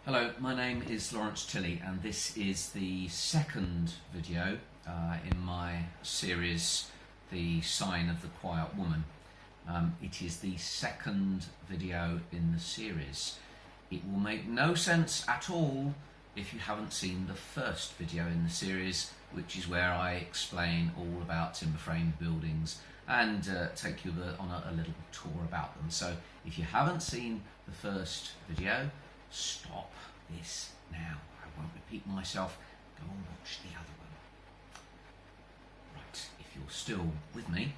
Hello, my name is Lawrence Tilley and this is the second video in my series The Sign of the Quiet Woman. It is the second video in the series. It will make no sense at all if you haven't seen the first video in the series, which is where I explain all about timber frame buildings and take you on a little tour about them. So if you haven't seen the first video, stop this now. I won't repeat myself. Go and watch the other one. Right, if you're still with me,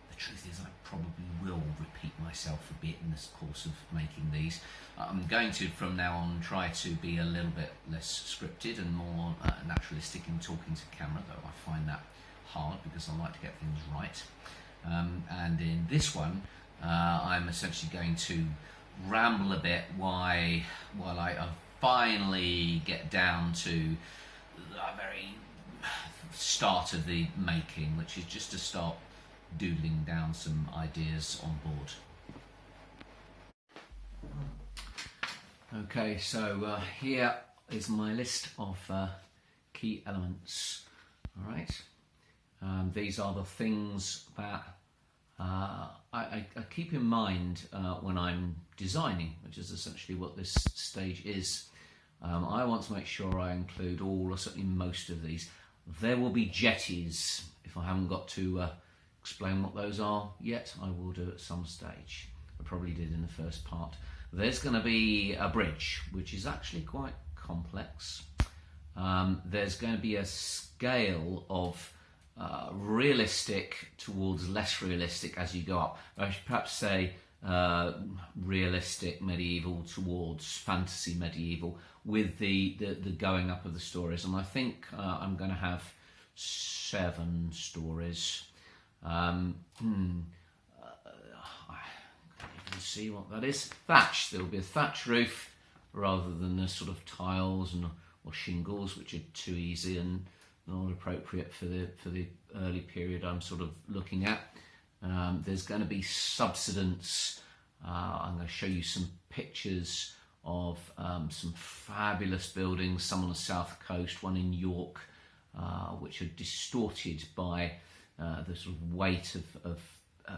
the truth is I probably will repeat myself a bit in the course of making these. I'm going to, from now on, try to be a little bit less scripted and more naturalistic in talking to camera, though I find that hard because I like to get things right. And in this one, I'm essentially going to ramble a bit while I finally get down to the very start of the making, which is just to start doodling down some ideas on board. Okay, so here is my list of key elements. All right, these are the things that I keep in mind when I'm designing, which is essentially what this stage is. I want to make sure I include all, or certainly most of these. There will be jetties. If I haven't got to explain what those are yet, I will do at some stage. I probably did in the first part. There's going to be a bridge, which is actually quite complex. There's going to be a scale of realistic towards less realistic as you go up. I should perhaps say realistic medieval towards fantasy medieval, with the going up of the stories. And I think I'm going to have 7 stories. I can't even see what that is. Thatch. There will be a thatch roof rather than the sort of tiles or shingles, which are too easy and not appropriate for the early period I'm sort of looking at. There's going to be subsidence. I'm going to show you some pictures of some fabulous buildings, some on the south coast, one in York, which are distorted by the sort of weight of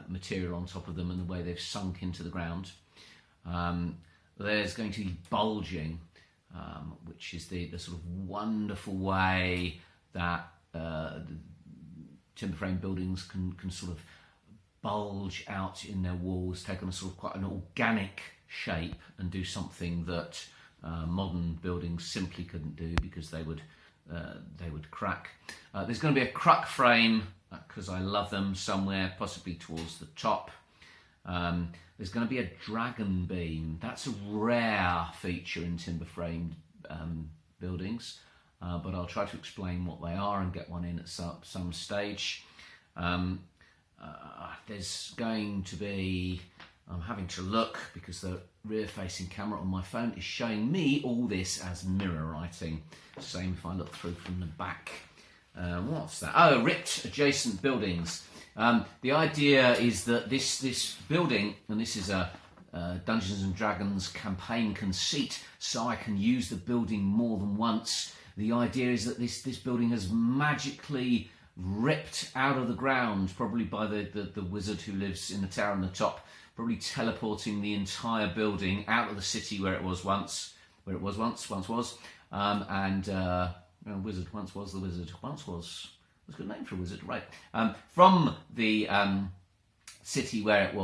material on top of them and the way they've sunk into the ground. There's going to be bulging, which is the sort of wonderful way that timber frame buildings can sort of bulge out in their walls, take on a sort of quite an organic shape and do something that modern buildings simply couldn't do because they would crack. There's going to be a cruck frame because I love them somewhere, possibly towards the top. There's going to be a dragon beam. That's a rare feature in timber frame buildings. But I'll try to explain what they are and get one in at some stage. There's going to be, I'm having to look because the rear-facing camera on my phone is showing me all this as mirror writing. Same if I look through from the back. What's that? Oh, ripped adjacent buildings. The idea is that this building, and this is a Dungeons and Dragons campaign conceit, so I can use the building more than once. The idea is that this building has magically ripped out of the ground, probably by the wizard who lives in the tower on the top, probably teleporting the entire building out of the city where it was once, and wizard once was the wizard once was. That's a good name for a wizard, right? From the city where it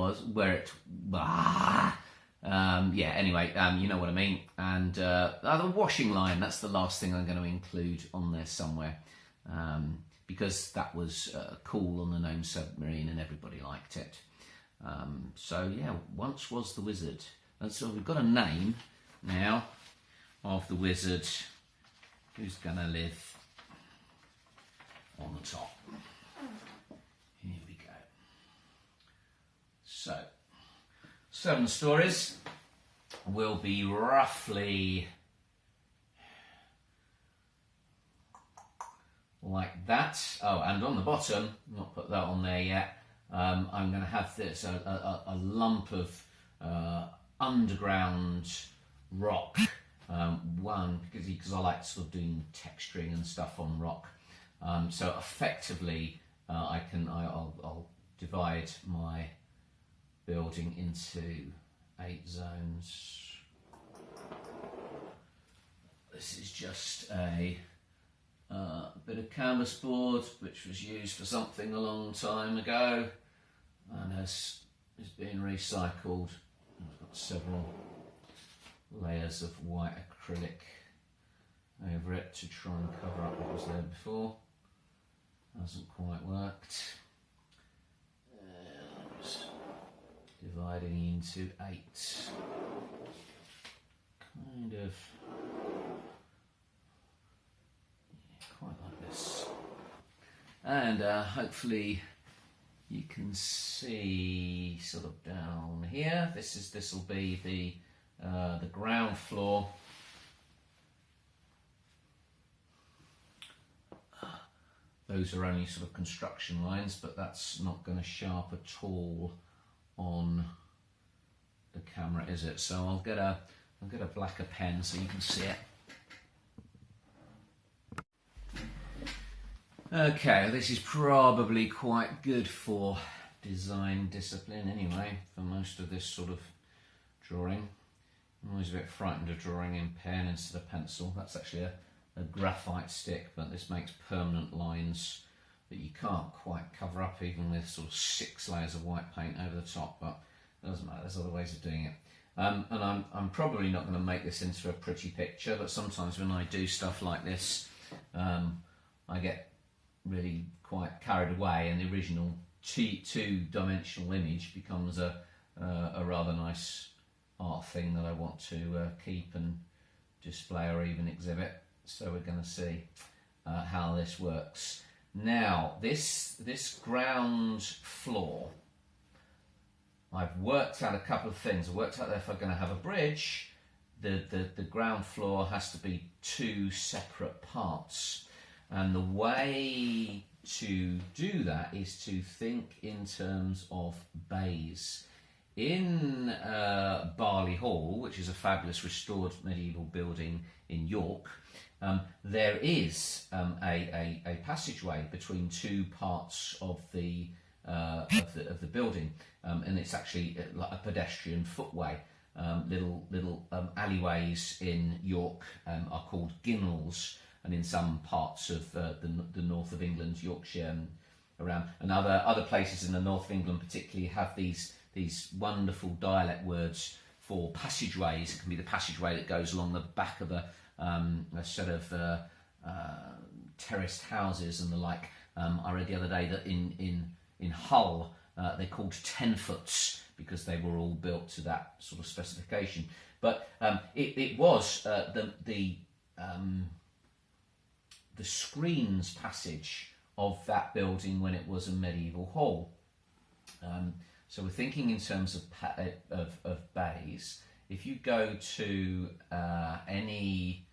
anyway, you know what I mean. And the washing line, that's the last thing I'm going to include on there somewhere, because that was cool on the Gnome submarine and everybody liked it. So yeah, once was the wizard. And so we've got a name now of the wizard who's going to live on the top. Here we go. So 7 stories will be roughly like that. Oh, and on the bottom, not put that on there yet, I'm going to have this, a lump of underground rock One, because I like sort of doing texturing and stuff on rock. So effectively, I'll divide my building into 8 zones. This is just a bit of canvas board which was used for something a long time ago and is being recycled. I've got several layers of white acrylic over it to try and cover up what was there before. Hasn't quite worked. Just dividing into 8. Kind of quite like this. And hopefully you can see sort of down here. This will be the ground floor. Those are only sort of construction lines, but that's not going to show up at all on the camera, is it? So I'll get a blacker pen so you can see it. Okay, this is probably quite good for design discipline anyway, for most of this sort of drawing. I'm always a bit frightened of drawing in pen instead of pencil. That's actually a graphite stick, but this makes permanent lines that you can't quite cover up even with sort of 6 layers of white paint over the top, but it doesn't matter, there's other ways of doing it. And I'm probably not going to make this into a pretty picture, but sometimes when I do stuff like this, I get really quite carried away, and the original two-dimensional image becomes a rather nice art thing that I want to keep and display or even exhibit. So we're going to see how this works. Now, this ground floor, I've worked out a couple of things. I worked out that if I'm going to have a bridge, the ground floor has to be 2 separate parts. And the way to do that is to think in terms of bays. In Barley Hall, which is a fabulous restored medieval building in York, there is a passageway between 2 parts of the building, and it's actually like a pedestrian footway. Little alleyways in York are called ginnels, and in some parts of the north of England, Yorkshire and around, and other places in the north of England particularly have these wonderful dialect words for passageways. It can be the passageway that goes along the back of a set of terraced houses and the like. I read the other day that in Hull they're called 10-foots because they were all built to that sort of specification. But it was the screens passage of that building when it was a medieval hall. So we're thinking in terms of bays. If you go to any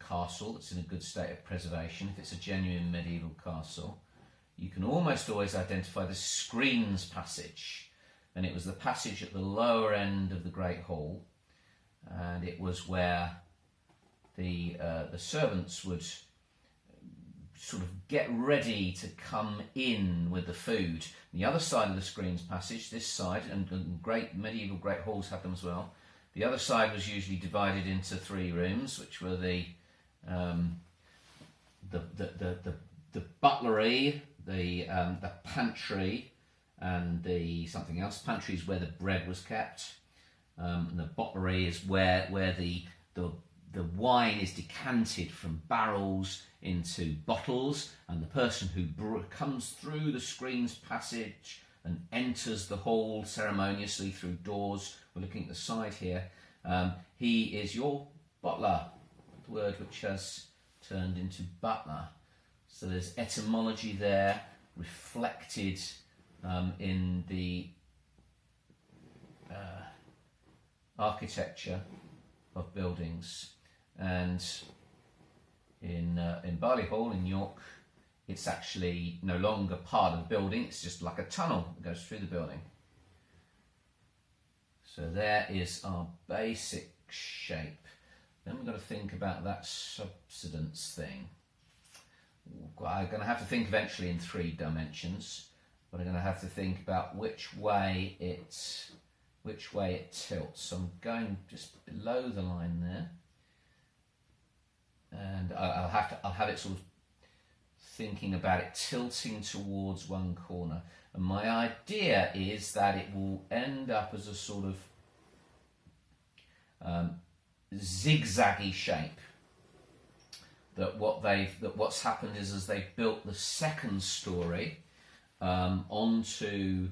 castle that's in a good state of preservation, if it's a genuine medieval castle, you can almost always identify the screens passage. And it was the passage at the lower end of the Great Hall, and it was where the servants would sort of get ready to come in with the food. The other side of the screens passage, this side, and great medieval great halls had them as well. The other side was usually divided into 3 rooms, which were the butlery, the pantry, and the something else. Pantry is where the bread was kept, and the butlery is where the wine is decanted from barrels into bottles, and the person who comes through the screens passage and enters the hall ceremoniously through doors, we're looking at the side here, he is your butler, the word which has turned into butler. So there's etymology there reflected in the architecture of buildings. And in Barley Hall in York, it's actually no longer part of the building, it's just like a tunnel that goes through the building. So there is our basic shape. then we've got to think about that subsidence thing. I'm going to have to think eventually in 3 dimensions, but I'm going to have to think about which way it tilts. So I'm going just below the line there, and I'll have it sort of thinking about it tilting towards one corner. And my idea is that it will end up as a sort of zigzaggy shape. That what's happened is, as they've built the 2nd story onto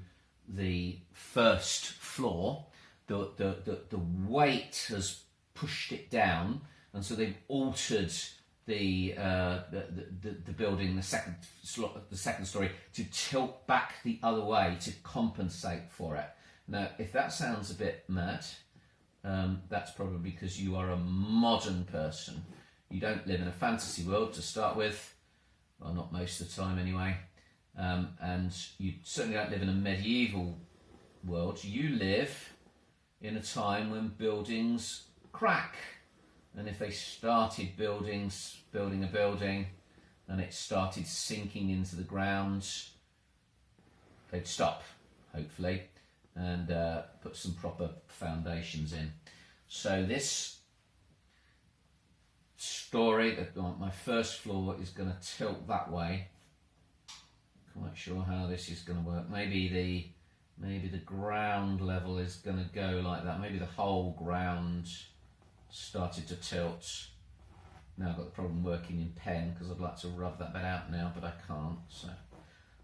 the 1st floor, the weight has pushed it down, and so they've altered the building, the second story, to tilt back the other way to compensate for it. Now, if that sounds a bit mad, that's probably because you are a modern person. You don't live in a fantasy world to start with, well, not most of the time anyway, and you certainly don't live in a medieval world. You live in a time when buildings crack, and if they started building a building and it started sinking into the ground, they'd stop, hopefully, and put some proper foundations in. So this story, my 1st floor, is going to tilt that way. Quite sure how this is going to work. Maybe the ground level is going to go like that. Maybe the whole ground started to tilt. Now I've got the problem working in pen, because I'd like to rub that bit out now, but I can't. So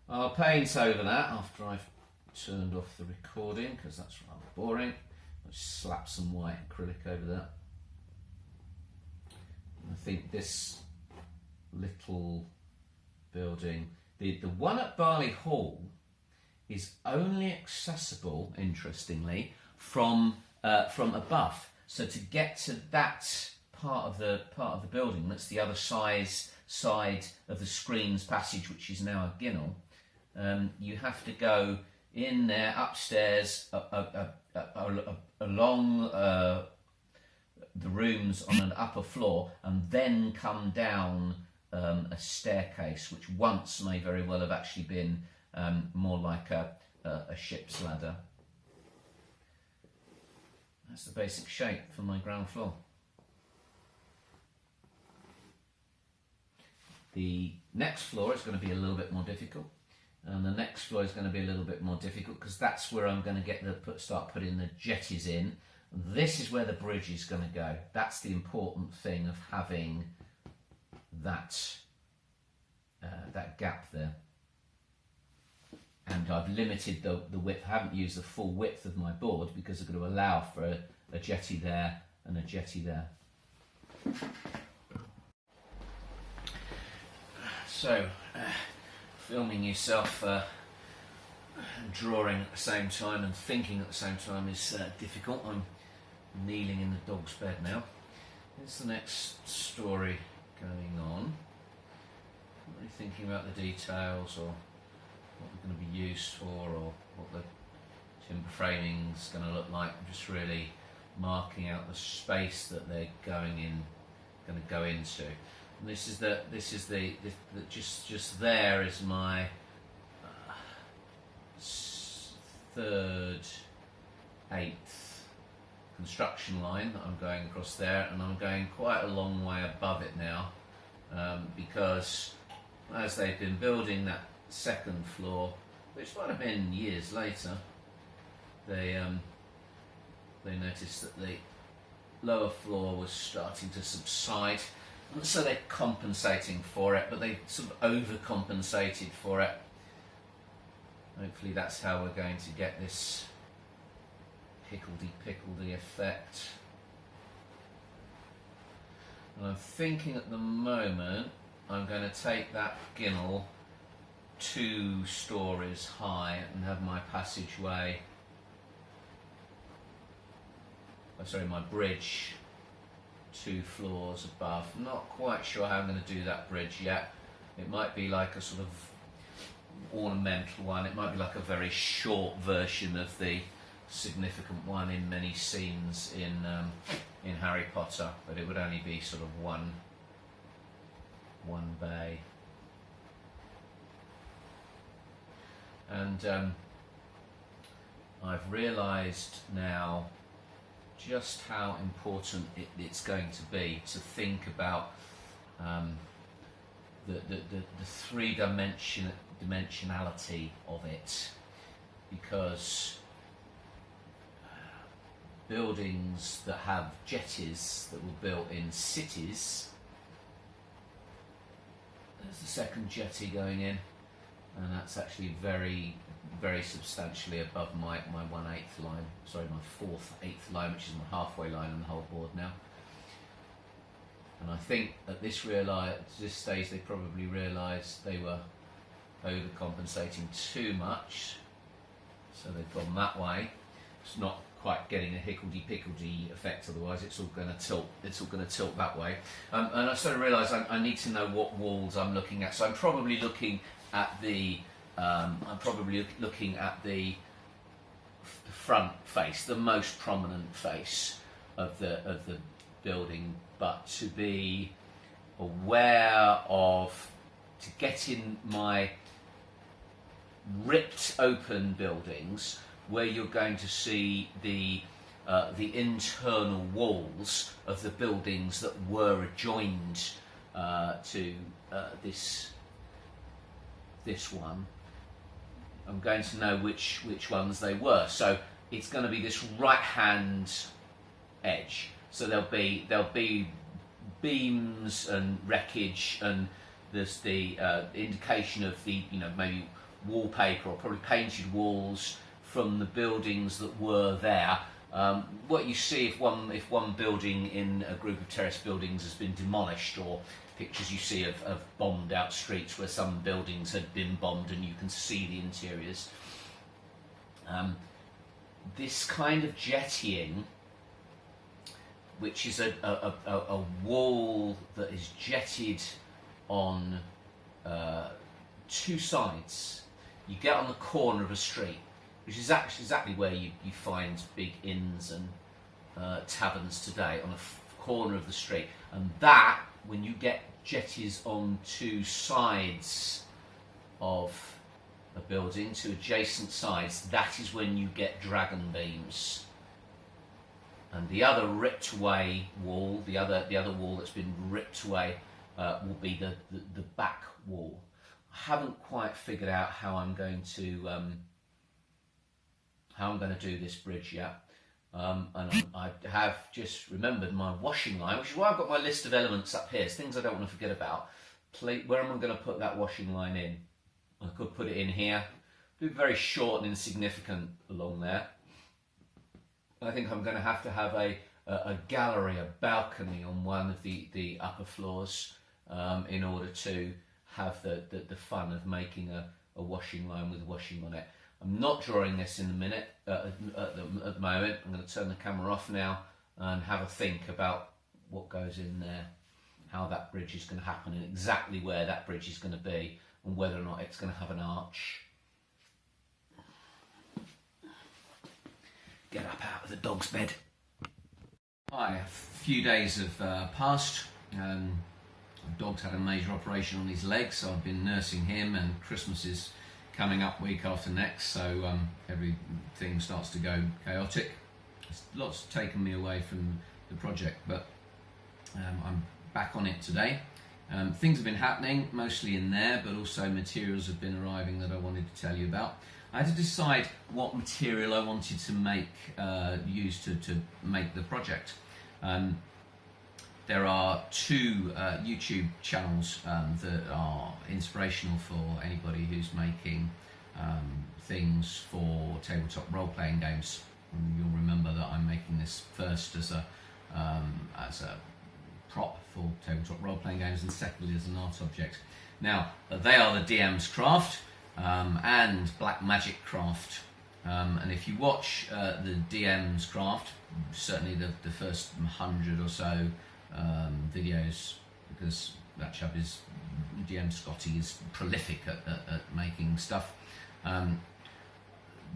I'll paint over that after I've turned off the recording, because that's rather boring. I'll just slap some white acrylic over that. I think this little building, the one at Barley Hall, is only accessible, interestingly, from above. So to get to that part of the building, that's the other side of the screens passage, which is now a ginnel, you have to go in there upstairs along the rooms on an upper floor, and then come down a staircase, which once may very well have actually been more like a ship's ladder. That's the basic shape for my ground floor. The next floor is going to be a little bit more difficult, and the next floor is going to be a little bit more difficult, because that's where I'm going to start putting the jetties in. This is where the bridge is going to go. That's the important thing of having that gap there. And I've limited the width. I haven't used the full width of my board, because I'm going to allow for a jetty there and a jetty there. So, filming yourself drawing at the same time and thinking at the same time is difficult. I'm kneeling in the dog's bed now. Here's the next story going on. Not really thinking about the details or what they're going to be used for, or what the timber framing is going to look like. I'm just really marking out the space that they're going to go into. And this is just there is my 3rd, 8th construction line that I'm going across there, and I'm going quite a long way above it now, because as they've been building that 2nd floor, which might have been years later, they noticed that the lower floor was starting to subside, and so they're compensating for it, but they sort of overcompensated for it. Hopefully that's how we're going to get this hickledy-pickledy effect. And I'm thinking at the moment I'm going to take that ginnel 2 stories high and have my passageway, my bridge 2 floors above. I'm not quite sure how I'm going to do that bridge yet. It might be like a sort of ornamental one. It might be like a very short version of the significant one in many scenes in Harry Potter, but it would only be sort of one bay. And I've realised now just how important it's going to be to think about the three-dimensionality of it, because buildings that have jetties that were built in cities, there's the second jetty going in, and that's actually very, very substantially above my 1/8 line, sorry, my 4/8 line, which is my halfway line on the whole board now. And I think at this stage they probably realised they were overcompensating too much, so they've gone that way. It's not quite getting a hickledy-pickledy effect, otherwise it's all going to tilt. It's all going to tilt that way. And I sort of realised I need to know what walls I'm looking at. So I'm probably looking at the front face, the most prominent face of the building. But to be aware of, to get in my ripped open buildings where you're going to see the internal walls of the buildings that were adjoined to this one, I'm going to know which ones they were. So it's going to be this right hand edge. So there'll be beams and wreckage, and there's the indication of the maybe wallpaper or probably painted walls from the buildings that were there. What you see if one building in a group of terrace buildings has been demolished, or pictures you see of bombed out streets where some buildings had been bombed and you can see the interiors. This kind of jettying, which is a wall that is jetted on two sides. You get on the corner of a street, which is exactly where you find big inns and taverns today, on a corner of the street. And that, when you get jetties on two sides of a building, two adjacent sides, that is when you get dragon beams. And the other ripped away wall, the other wall that's been ripped away, will be the back wall. I haven't quite figured out how I'm going to do this bridge yet, and I have just remembered my washing line, which is why I've got my list of elements up here. It's things I don't want to forget about. Where am I going to put that washing line in? I could put it in here. Be very short and insignificant along there. I think I'm going to have a gallery, a balcony on one of the upper floors in order to have the fun of making a washing line with washing on it. I'm not drawing this in a minute at the moment. I'm going to turn the camera off now and have a think about what goes in there, how that bridge is going to happen, and exactly where that bridge is going to be, and whether or not it's going to have an arch. Get up out of the dog's bed. Hi, a few days have passed. My dog's had a major operation on his leg, so I've been nursing him, and Christmas is coming up week after next, so everything starts to go chaotic. Lots taken me away from the project, but I'm back on it today. Things have been happening, mostly in there, but also materials have been arriving that I wanted to tell you about. I had to decide what material I wanted to use to make the project. There are two YouTube channels that are inspirational for anybody who's making things for tabletop role-playing games. And you'll remember that I'm making this first as a prop for tabletop role-playing games, and secondly as an art object. Now, they are the DM's Craft and Black Magic Craft. And if you watch the DM's Craft, certainly the first 100 or so videos, because that chap is, DM Scotty is prolific at making stuff.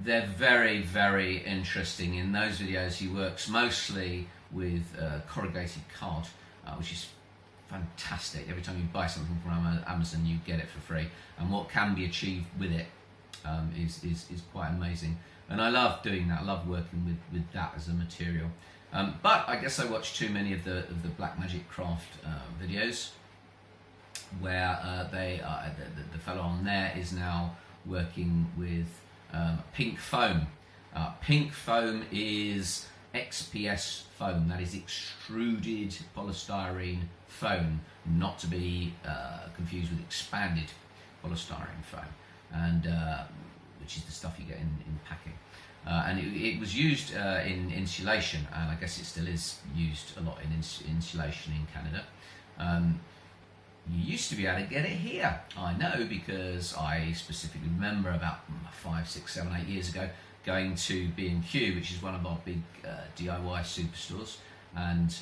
they're very, very interesting. In those videos he works mostly with corrugated card, which is fantastic. Every time you buy something from Amazon you get it for free, and what can be achieved with it is quite amazing. And I love doing that. I love working with that as a material. But I guess I watch too many of the Black Magic Craft videos, where the fellow on there is now working with pink foam. Pink foam is XPS foam, that is extruded polystyrene foam, not to be confused with expanded polystyrene foam, and which is the stuff you get in packing. And it was used in insulation, and I guess it still is used a lot in insulation in Canada. You used to be able to get it here. I know, because I specifically remember about 5, 6, 7, 8 years ago going to B&Q, which is one of our big DIY superstores, and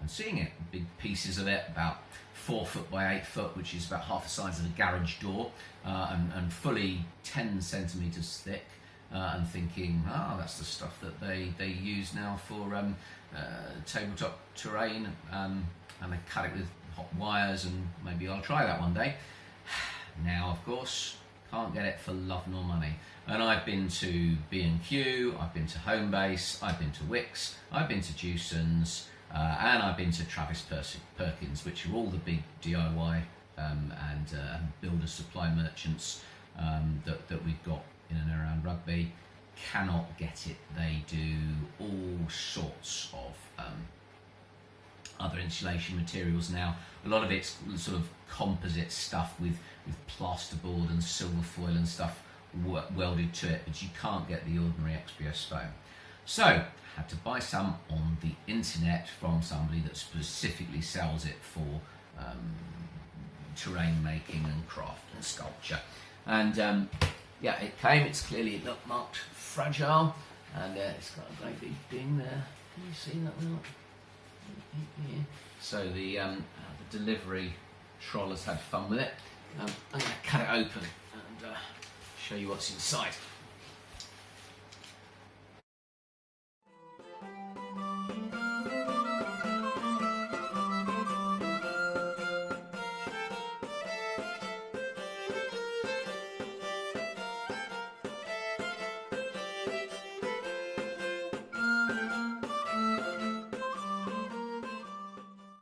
seeing it, big pieces of it, about 4 foot by 8 foot, which is about half the size of a garage door, and fully 10 centimetres thick, and thinking, that's the stuff that they use now for tabletop terrain, and they cut it with hot wires, and maybe I'll try that one day. Now, of course, can't get it for love nor money. And I've been to B&Q, I've been to Homebase, I've been to Wix, I've been to Jewson's, and I've been to Travis Perkins, which are all the big DIY and builder supply merchants that we've got in and around Rugby. Cannot get it. They do all sorts of other insulation materials now. A lot of it's sort of composite stuff with plasterboard and silver foil and stuff welded to it, but you can't get the ordinary XPS foam. So had to buy some on the internet from somebody that specifically sells it for terrain making and craft and sculpture. And yeah, it came. It's clearly not marked fragile, and it's got a great big ding there. Can you see that one? Yeah. So the delivery troll has had fun with it. I'm going to cut it open and show you what's inside.